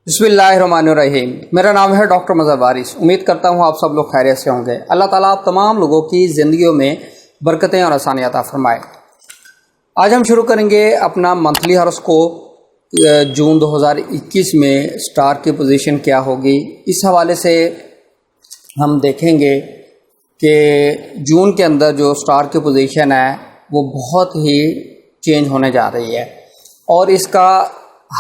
بسم اللہ الرحمن الرحیم۔ میرا نام ہے ڈاکٹر مظہر وارث۔ امید کرتا ہوں آپ سب لوگ خیریت سے ہوں گے۔ اللہ تعالیٰ آپ تمام لوگوں کی زندگیوں میں برکتیں اور آسانیاں عطا فرمائے۔ آج ہم شروع کریں گے اپنا منتھلی ہاروسکوپ جون 2021 میں سٹار کی پوزیشن کیا ہوگی۔ اس حوالے سے ہم دیکھیں گے کہ جون کے اندر جو سٹار کی پوزیشن ہے وہ بہت ہی چینج ہونے جا رہی ہے، اور اس کا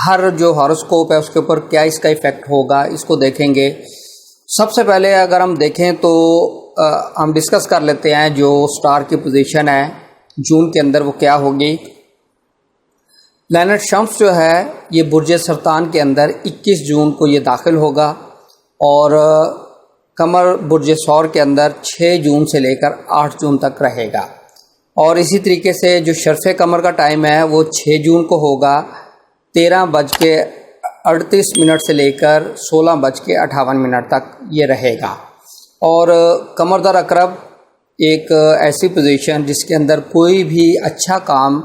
ہر جو ہاروسکوپ ہے اس کے اوپر کیا اس کا ایفیکٹ ہوگا، اس کو دیکھیں گے۔ سب سے پہلے اگر ہم دیکھیں تو ہم ڈسکس کر لیتے ہیں جو سٹار کی پوزیشن ہے جون کے اندر وہ کیا ہوگی۔ پلانٹ شمس جو ہے یہ برج سرطان کے اندر 21 جون کو یہ داخل ہوگا، اور قمر برج ثور کے اندر 6 جون سے لے کر 8 جون تک رہے گا، اور اسی طریقے سے جو شرف قمر کا ٹائم ہے وہ 6 جون کو ہوگا 13:38 سے لے کر 16:58 تک یہ رہے گا۔ اور قمر در عقرب ایک ایسی پوزیشن جس کے اندر کوئی بھی اچھا کام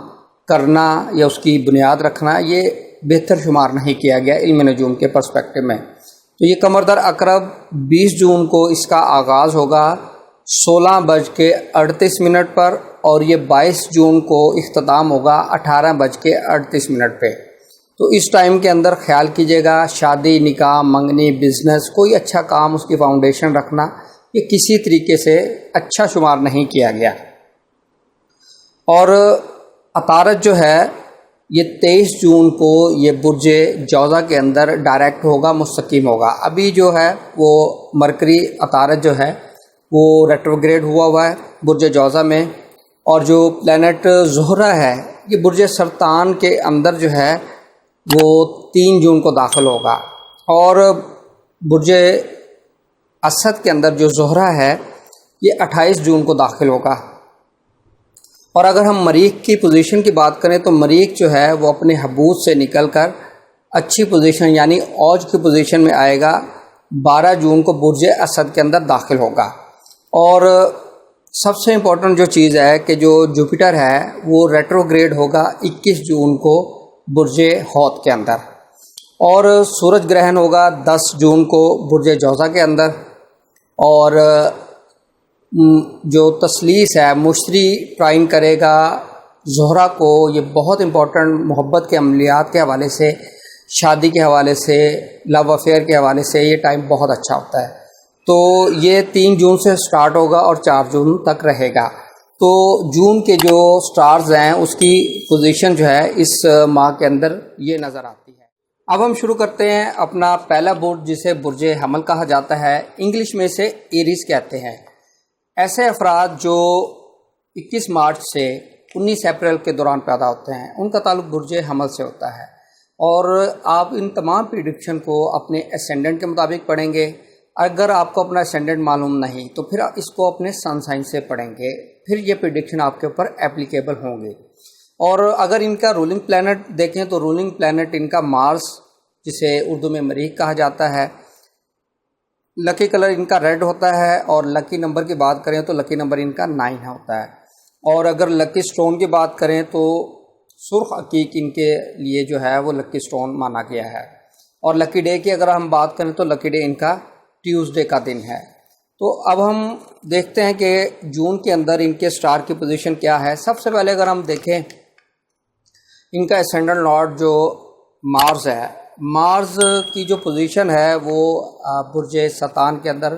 کرنا یا اس کی بنیاد رکھنا یہ بہتر شمار نہیں کیا گیا علم نجوم کے پرسپیکٹو میں۔ تو یہ قمر در عقرب 20 جون کو اس کا آغاز ہوگا 16:38 پر، اور یہ 22 جون کو اختتام ہوگا 18:38 پہ۔ تو اس ٹائم کے اندر خیال کیجیے گا شادی، نکاح، منگنی، بزنس، کوئی اچھا کام اس کی فاؤنڈیشن رکھنا یہ کسی طریقے سے اچھا شمار نہیں کیا گیا۔ اور عطارد جو ہے یہ 23 جون کو یہ برج جوزہ کے اندر ڈائریکٹ ہوگا، مستقیم ہوگا۔ ابھی جو ہے وہ مرکری عطارد جو ہے وہ ریٹروگریڈ ہوا ہے برج جوزہ میں، اور جو پلانٹ زہرہ ہے یہ برج سرطان کے اندر جو ہے وہ 3 جون کو داخل ہوگا، اور برج اسد کے اندر جو زہرہ ہے یہ 28 جون کو داخل ہوگا۔ اور اگر ہم مریخ کی پوزیشن کی بات کریں تو مریخ جو ہے وہ اپنے حبوط سے نکل کر اچھی پوزیشن یعنی اوج کی پوزیشن میں آئے گا، 12 جون کو برج اسد کے اندر داخل ہوگا۔ اور سب سے امپورٹنٹ جو چیز ہے کہ جو جوپیٹر ہے وہ ریٹروگریڈ ہوگا 21 جون کو برج حوت کے اندر، اور سورج گرہن ہوگا 10 جون کو برج جوزہ کے اندر۔ اور جو تثلیث ہے مشتری ٹرائن کرے گا زہرہ کو، یہ بہت امپورٹنٹ محبت کے عملیات کے حوالے سے، شادی کے حوالے سے، لو افیئر کے حوالے سے یہ ٹائم بہت اچھا ہوتا ہے۔ تو یہ 3 جون سے سٹارٹ ہوگا اور 4 جون تک رہے گا۔ تو جون کے جو سٹارز ہیں اس کی پوزیشن جو ہے اس ماہ کے اندر یہ نظر آتی ہے۔ اب ہم شروع کرتے ہیں اپنا پہلا برج جسے برج حمل کہا جاتا ہے، انگلش میں سے ایریز کہتے ہیں۔ ایسے افراد جو 21 مارچ سے 19 اپریل کے دوران پیدا ہوتے ہیں ان کا تعلق برج حمل سے ہوتا ہے، اور آپ ان تمام پریڈکشن کو اپنے اسینڈنٹ کے مطابق پڑھیں گے۔ اگر آپ کو اپنا اسینڈنٹ معلوم نہیں تو پھر اس کو اپنے سن سائن سے پڑھیں گے، پھر یہ پریڈکشن آپ کے اوپر اپلیکیبل ہوں گے۔ اور اگر ان کا رولنگ پلانٹ دیکھیں تو رولنگ پلانٹ ان کا مارس، جسے اردو میں مریخ کہا جاتا ہے۔ لکی کلر ان کا ریڈ ہوتا ہے، اور لکی نمبر کی بات کریں تو لکی نمبر ان کا 9 ہوتا ہے۔ اور اگر لکی سٹون کی بات کریں تو سرخ عقیق ان کے لیے جو ہے وہ لکی سٹون مانا گیا ہے۔ اور لکی ڈے کی اگر ہم بات کریں تو لکی ڈے ان کا ٹیوزڈے کا دن ہے۔ تو اب ہم دیکھتے ہیں کہ جون کے اندر ان کے سٹار کی پوزیشن کیا ہے۔ سب سے پہلے اگر ہم دیکھیں ان کا اسینڈنٹ لارڈ جو مارس ہے، مارس کی جو پوزیشن ہے وہ برج سرطان کے اندر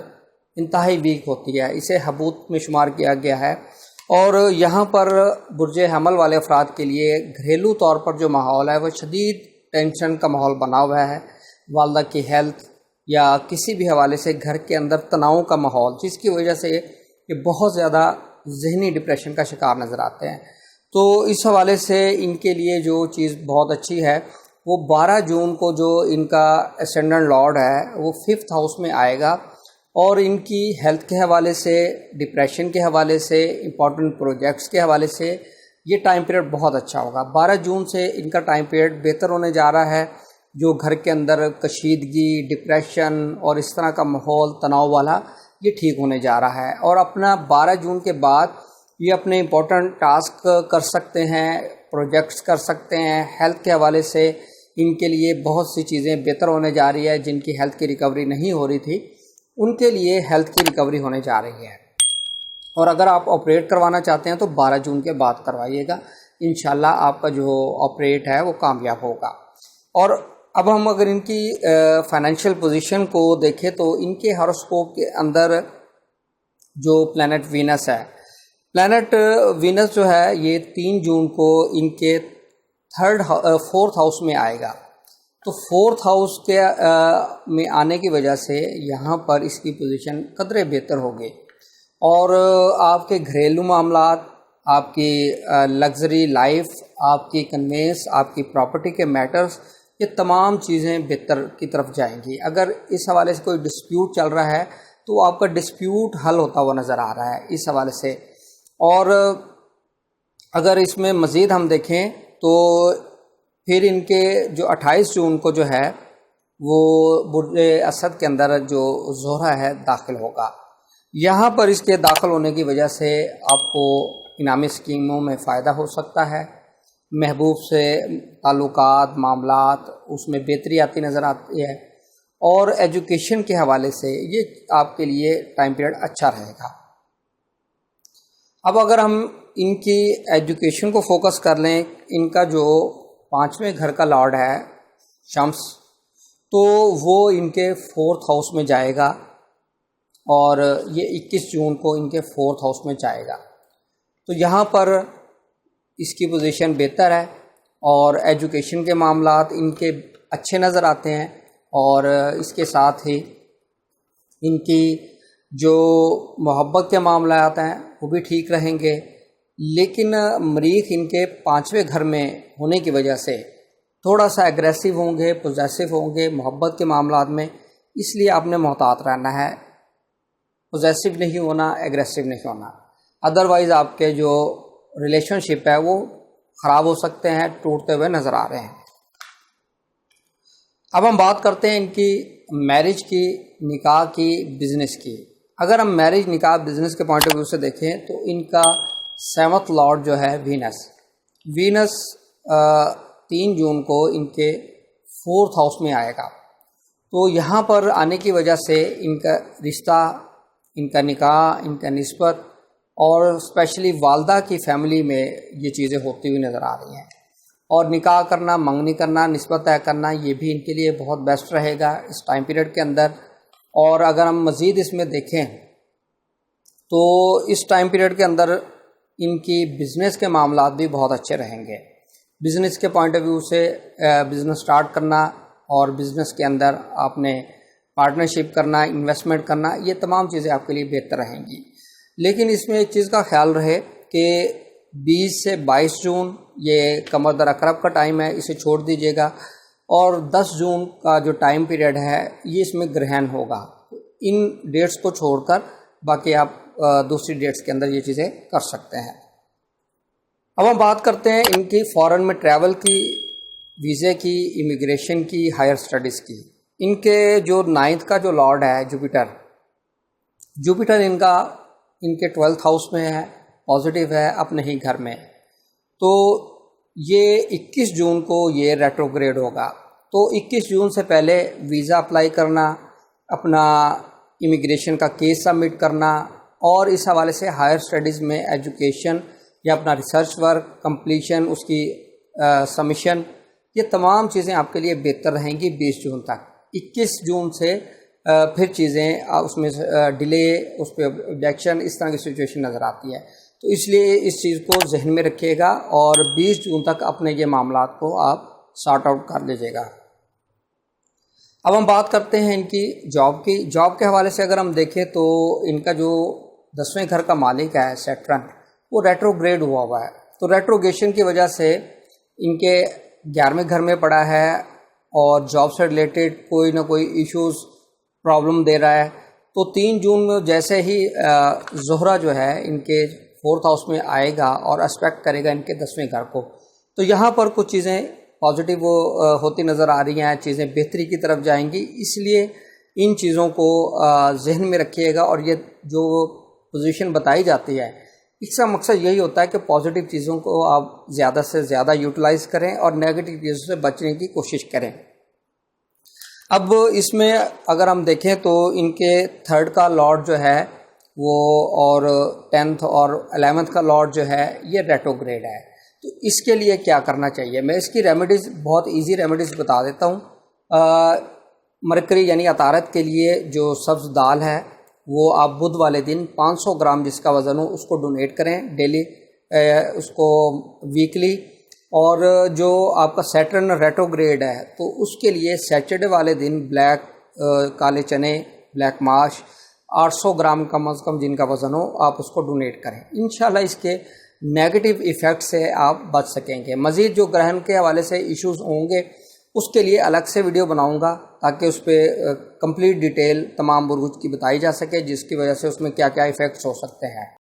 انتہائی ویک ہوتی ہے، اسے حبوط میں شمار کیا گیا ہے۔ اور یہاں پر برج حمل والے افراد کے لیے گھریلو طور پر جو ماحول ہے وہ شدید ٹینشن کا ماحول بنا ہوا ہے، والدہ کی ہیلتھ یا کسی بھی حوالے سے گھر کے اندر تناؤ کا ماحول، جس کی وجہ سے یہ بہت زیادہ ذہنی ڈپریشن کا شکار نظر آتے ہیں۔ تو اس حوالے سے ان کے لیے جو چیز بہت اچھی ہے وہ 12 جون کو جو ان کا اسینڈنٹ لارڈ ہے وہ 5th ہاؤس میں آئے گا، اور ان کی ہیلتھ کے حوالے سے، ڈپریشن کے حوالے سے، امپورٹنٹ پروجیکٹس کے حوالے سے یہ ٹائم پیریڈ بہت اچھا ہوگا۔ 12 جون سے ان کا ٹائم پیریڈ بہتر ہونے جا رہا ہے۔ جو گھر کے اندر کشیدگی، ڈپریشن اور اس طرح کا ماحول تناؤ والا یہ ٹھیک ہونے جا رہا ہے، اور اپنا 12 جون کے بعد یہ اپنے امپورٹنٹ ٹاسک کر سکتے ہیں، پروجیکٹس کر سکتے ہیں۔ ہیلتھ کے حوالے سے ان کے لیے بہت سی چیزیں بہتر ہونے جا رہی ہے. جن کی ہیلتھ کی ریکوری نہیں ہو رہی تھی ان کے لیے ہیلتھ کی ریکوری ہونے جا رہی ہے. اور اگر آپ آپریٹ کروانا چاہتے ہیں تو 12 جون کے بعد کروائیے گا. انشاءاللہ آپ کا جو آپریٹ ہے وہ کامیاب ہوگا. اور اب ہم اگر ان کی فائنینشیل پوزیشن کو دیکھیں تو ان کے ہاروسکوپ کے اندر جو پلانٹ وینس ہے، پلانٹ وینس جو ہے یہ 3 جون کو ان کے 4th ہاؤس میں آئے گا. تو 4th ہاؤس کے میں آنے کی وجہ سے یہاں پر اس کی پوزیشن قدرے بہتر ہوگی. اور آپ کے گھریلو معاملات، آپ کی لگژری لائف، آپ کی کنوینس، آپ کی پراپرٹی کے میٹرز، یہ تمام چیزیں بہتر کی طرف جائیں گی. اگر اس حوالے سے کوئی ڈسپیوٹ چل رہا ہے تو آپ کا ڈسپیوٹ حل ہوتا ہوا نظر آ رہا ہے اس حوالے سے. اور اگر اس میں مزید ہم دیکھیں تو پھر ان کے جو 28 جون کو جو ہے وہ برج اسد کے اندر جو زہرہ ہے داخل ہوگا. یہاں پر اس کے داخل ہونے کی وجہ سے آپ کو انعامی اسکیموں میں فائدہ ہو سکتا ہے. محبوب سے تعلقات، معاملات، اس میں بہتری آتی نظر آتی ہے. اور ایجوکیشن کے حوالے سے یہ آپ کے لیے ٹائم پیریڈ اچھا رہے گا. اب اگر ہم ان کی ایجوکیشن کو فوکس کر لیں، ان کا جو 5ویں گھر کا لارڈ ہے شمس، تو وہ ان کے 4th ہاؤس میں جائے گا اور یہ 21 جون کو ان کے 4th ہاؤس میں جائے گا. تو یہاں پر اس کی پوزیشن بہتر ہے اور ایجوکیشن کے معاملات ان کے اچھے نظر آتے ہیں. اور اس کے ساتھ ہی ان کی جو محبت کے معاملات ہیں وہ بھی ٹھیک رہیں گے. لیکن مریخ ان کے 5ویں گھر میں ہونے کی وجہ سے تھوڑا سا ایگریسو ہوں گے، پوزیسو ہوں گے محبت کے معاملات میں. اس لیے آپ نے محتاط رہنا ہے، پوزیسو نہیں ہونا، ایگریسو نہیں ہونا. ادروائز آپ کے جو ریلیشن شپ ہے وہ خراب ہو سکتے ہیں، ٹوٹتے ہوئے نظر آ رہے ہیں. اب ہم بات کرتے ہیں ان کی میرج کی، نکاح کی، بزنس کی. اگر ہم میرج، نکاح، بزنس کے پوائنٹ آف ویو سے دیکھیں تو ان کا 7th لارڈ جو ہے وینس 3 جون کو ان کے 4th ہاؤس میں آئے گا. تو یہاں پر آنے کی وجہ سے ان کا رشتہ، ان کا نکاح، ان کا نسبت اور اسپیشلی والدہ کی فیملی میں یہ چیزیں ہوتی ہوئی نظر آ رہی ہیں. اور نکاح کرنا، منگنی کرنا، نسبت طے کرنا، یہ بھی ان کے لیے بہت بیسٹ رہے گا اس ٹائم پیریڈ کے اندر. اور اگر ہم مزید اس میں دیکھیں تو اس ٹائم پیریڈ کے اندر ان کی بزنس کے معاملات بھی بہت اچھے رہیں گے. بزنس کے پوائنٹ آف ویو سے بزنس سٹارٹ کرنا اور بزنس کے اندر آپ نے پارٹنرشپ کرنا، انویسٹمنٹ کرنا، یہ تمام چیزیں آپ کے لیے بہتر رہیں گی. لیکن اس میں ایک چیز کا خیال رہے کہ 20 سے 22 جون یہ قمر در عقرب کا ٹائم ہے، اسے چھوڑ دیجیے گا. اور 10 جون کا جو ٹائم پیریڈ ہے یہ اس میں گرہن ہوگا. ان ڈیٹس کو چھوڑ کر باقی آپ دوسری ڈیٹس کے اندر یہ چیزیں کر سکتے ہیں. اب ہم بات کرتے ہیں ان کی فارن میں ٹریول کی، ویزے کی، امیگریشن کی، ہائر اسٹڈیز کی. ان کے جو 9th کا جو لارڈ ہے جوپیٹر ان کے 12th ہاؤس میں ہے، پازیٹیو ہے اپنے ہی گھر میں. تو یہ 21 جون کو یہ ریٹروگریڈ ہوگا. تو 21 جون سے پہلے ویزا اپلائی کرنا، اپنا امیگریشن کا کیس سبمٹ کرنا، اور اس حوالے سے ہائر اسٹڈیز میں ایجوکیشن یا اپنا ریسرچ ورک کمپلیشن، اس کی سبمیشن، یہ تمام چیزیں آپ کے لیے بہتر رہیں گی 20 جون تک. 21 جون سے پھر چیزیں اس میں ڈیلے، اس پہ آبجیکشن، اس طرح کی سچویشن نظر آتی ہے. تو اس لیے اس چیز کو ذہن میں رکھیے گا اور 20 جون تک اپنے یہ معاملات کو آپ سارٹ آؤٹ کر لیجیے گا. اب ہم بات کرتے ہیں ان کی جاب کی. جاب کے حوالے سے اگر ہم دیکھیں تو ان کا جو 10ویں گھر کا مالک ہے سیٹرن، وہ ریٹروگریڈ ہوا ہے. تو ریٹروگریشن کی وجہ سے ان کے 11ویں گھر میں پڑا ہے اور جاب سے ریلیٹڈ کوئی نہ کوئی ایشوز پرابلم دے رہا ہے. تو 3 جون میں جیسے ہی زہرہ جو ہے ان کے 4th ہاؤس میں آئے گا اور اسپیکٹ کرے گا ان کے 10ویں گھر کو، تو یہاں پر کچھ چیزیں پازیٹیو ہوتی نظر آ رہی ہیں، چیزیں بہتری کی طرف جائیں گی. اس لیے ان چیزوں کو ذہن میں رکھیے گا. اور یہ جو پوزیشن بتائی جاتی ہے اس کا مقصد یہی ہوتا ہے کہ پازیٹیو چیزوں کو آپ زیادہ سے زیادہ یوٹیلائز کریں اور نیگیٹو چیزوں سے بچنے کی کوشش کریں۔ اب اس میں اگر ہم دیکھیں تو ان کے 3rd کا لارڈ جو ہے وہ اور 10th اور 11th کا لارڈ جو ہے یہ ریٹروگریڈ ہے، تو اس کے لیے کیا کرنا چاہیے؟ میں اس کی ریمیڈیز بہت ایزی ریمیڈیز بتا دیتا ہوں۔ مرکری یعنی عطارد کے لیے جو سبز دال ہے وہ آپ بدھ والے دن 500 گرام جس کا وزن ہو اس کو ڈونیٹ کریں ڈیلی، اس کو ویکلی۔ اور جو آپ کا سیٹرن ریٹروگریڈ ہے تو اس کے لیے سیٹرڈے والے دن بلیک کالے چنے، بلیک ماش 800 گرام کم از کم جن کا وزن ہو آپ اس کو ڈونیٹ کریں۔ انشاءاللہ اس کے نیگیٹو ایفیکٹ سے آپ بچ سکیں گے۔ مزید جو گرہن کے حوالے سے ایشوز ہوں گے اس کے لیے الگ سے ویڈیو بناؤں گا تاکہ اس پہ کمپلیٹ ڈیٹیل تمام بروج کی بتائی جا سکے، جس کی وجہ سے اس میں کیا کیا ایفیکٹس ہو سکتے ہیں۔